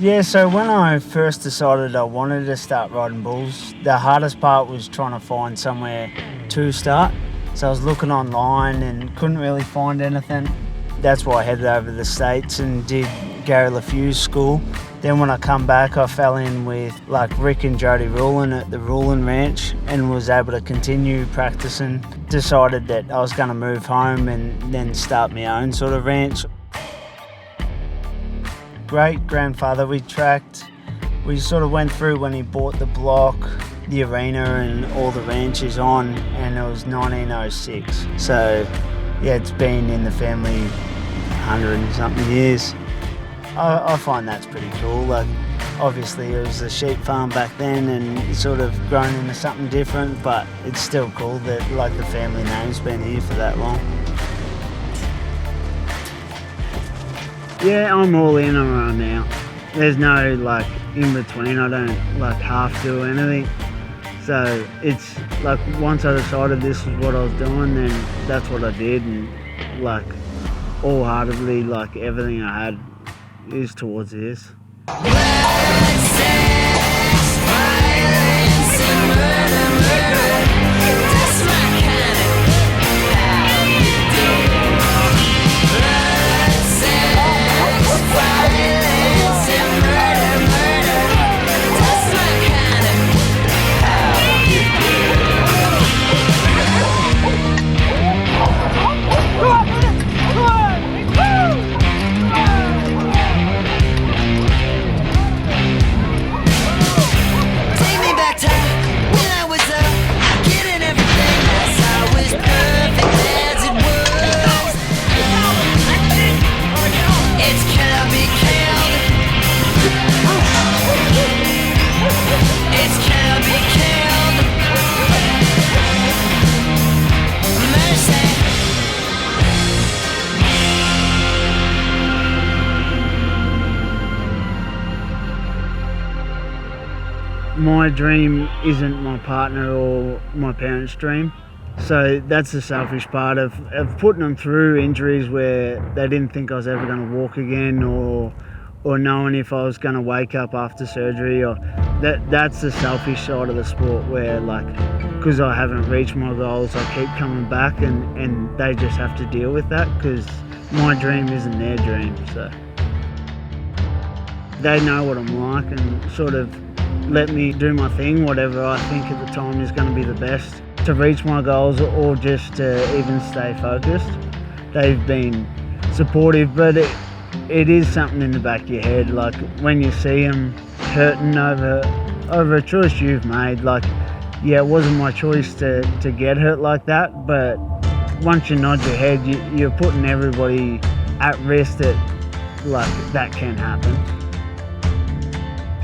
Yeah, so when I first decided I wanted to start riding bulls, the hardest part was trying to find somewhere to start. So I was looking online and couldn't really find anything. That's why I headed over to the States and did Gary LaFew's school. Then when I come back, I fell in with like Rick and Jody Rulin at the Rulin Ranch and was able to continue practicing. Decided that I was going to move home and then start my own sort of ranch. Great grandfather we tracked. We sort of went through when he bought the block, the arena and all the ranches on, and it was 1906. So yeah, it's been in the family 100 and something years. I find that's pretty cool. Like, obviously it was a sheep farm back then and it's sort of grown into something different, but it's still cool that like the family name's been here for that long. Yeah, I'm all in right now. There's no like in between. I don't like half do anything. So it's like once I decided this was what I was doing, then that's what I did, and like wholeheartedly, like everything I had is towards this. My dream isn't my partner or my parents' dream. So that's the selfish part of putting them through injuries where they didn't think I was ever going to walk again, or knowing if I was going to wake up after surgery. Or that's the selfish side of the sport where, like, because I haven't reached my goals, I keep coming back and they just have to deal with that because my dream isn't their dream. So they know what I'm like and sort of let me do my thing, whatever I think at the time is going to be the best to reach my goals or just to even stay focused. They've been supportive, but it is something in the back of your head, like when you see them hurting over a choice you've made. Like, yeah, it wasn't my choice to get hurt like that, but once you nod your head, you're putting everybody at risk that like that can happen.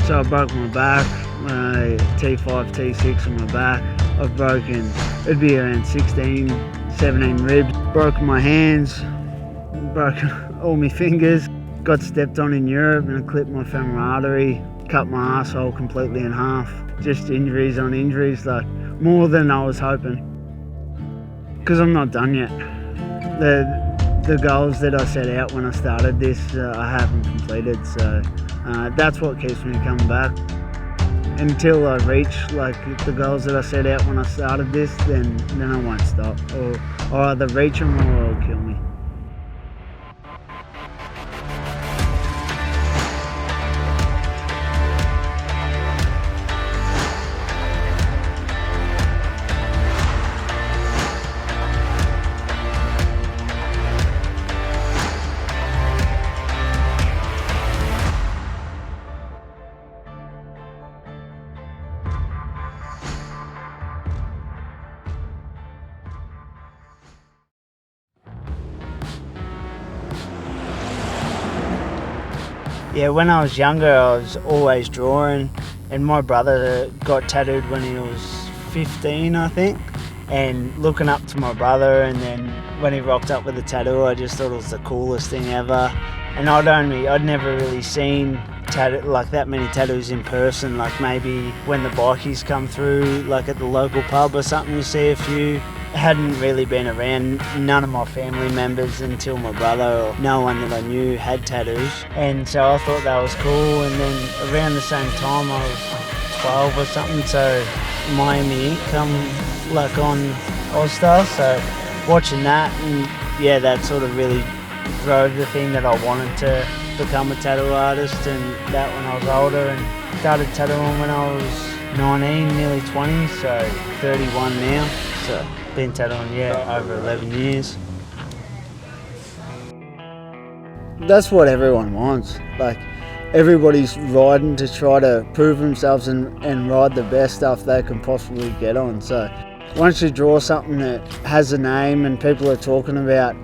So I broke my back, my T5, T6 on my back. I've broken, it'd be around 16, 17 ribs. Broken my hands, broken all my fingers. Got stepped on in Europe and I clipped my femoral artery, cut my asshole completely in half. Just injuries on injuries, like more than I was hoping. Because I'm not done yet. The goals that I set out when I started this, I haven't completed, so that's what keeps me coming back. Until I reach like the goals that I set out when I started this, then I won't stop. Or either reach them or it'll kill me. Yeah, when I was younger, I was always drawing, and my brother got tattooed when he was 15, I think. And looking up to my brother, and then when he rocked up with a tattoo, I just thought it was the coolest thing ever. And I'd never really seen like that many tattoos in person. Like maybe when the bikies come through, like at the local pub or something, you see a few. hadn't really been around none of my family members until my brother, or no one that I knew had tattoos, and so I thought that was cool. And then around the same time, I was 12 or something, so Miami Ink come like on All-Star, so watching that, and yeah, that sort of really drove the thing that I wanted to become a tattoo artist. And that when I was older, and started tattooing when I was 19, nearly 20, so 31 now, so been tattooing, over 11 years. That's what everyone wants. Like, everybody's riding to try to prove themselves and ride the best stuff they can possibly get on. So once you draw something that has a name and people are talking about,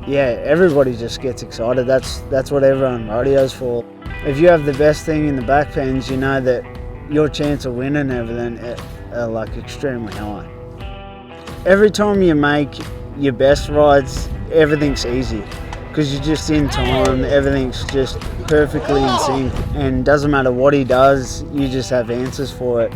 everybody just gets excited. That's what everyone rodeos for. If you have the best thing in the back pens, you know that your chance of winning everything are like extremely high. Every time you make your best rides, everything's easy because you're just in time, everything's just perfectly in sync, and doesn't matter what he does, you just have answers for it.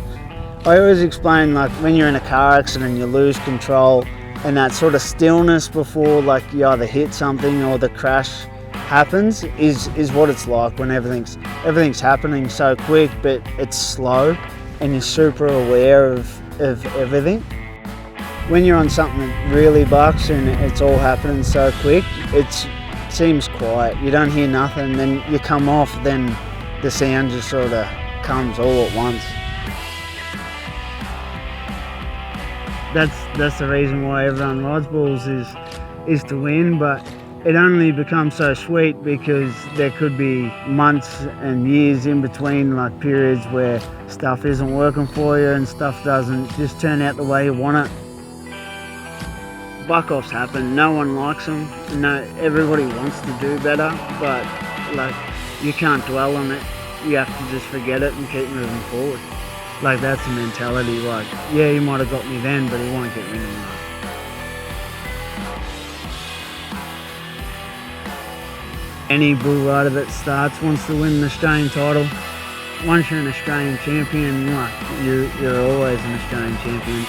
I always explain, like, when you're in a car accident, you lose control, and that sort of stillness before, like, you either hit something or the crash happens is what it's like when everything's happening so quick, but it's slow and you're super aware of everything. When you're on something that really bucks and it's all happening so quick, it seems quiet. You don't hear nothing, then you come off, then the sound just sort of comes all at once. That's the reason why everyone rides bulls is to win, but it only becomes so sweet because there could be months and years in between, like periods where stuff isn't working for you and stuff doesn't just turn out the way you want it. Buck-offs happen, no one likes them, everybody wants to do better, but like, you can't dwell on it, you have to just forget it and keep moving forward. Like, that's the mentality, like, yeah, you might have got me then, but he won't get me anymore. Any bull rider that starts wants to win an Australian title. Once you're an Australian champion, like, you're always an Australian champion.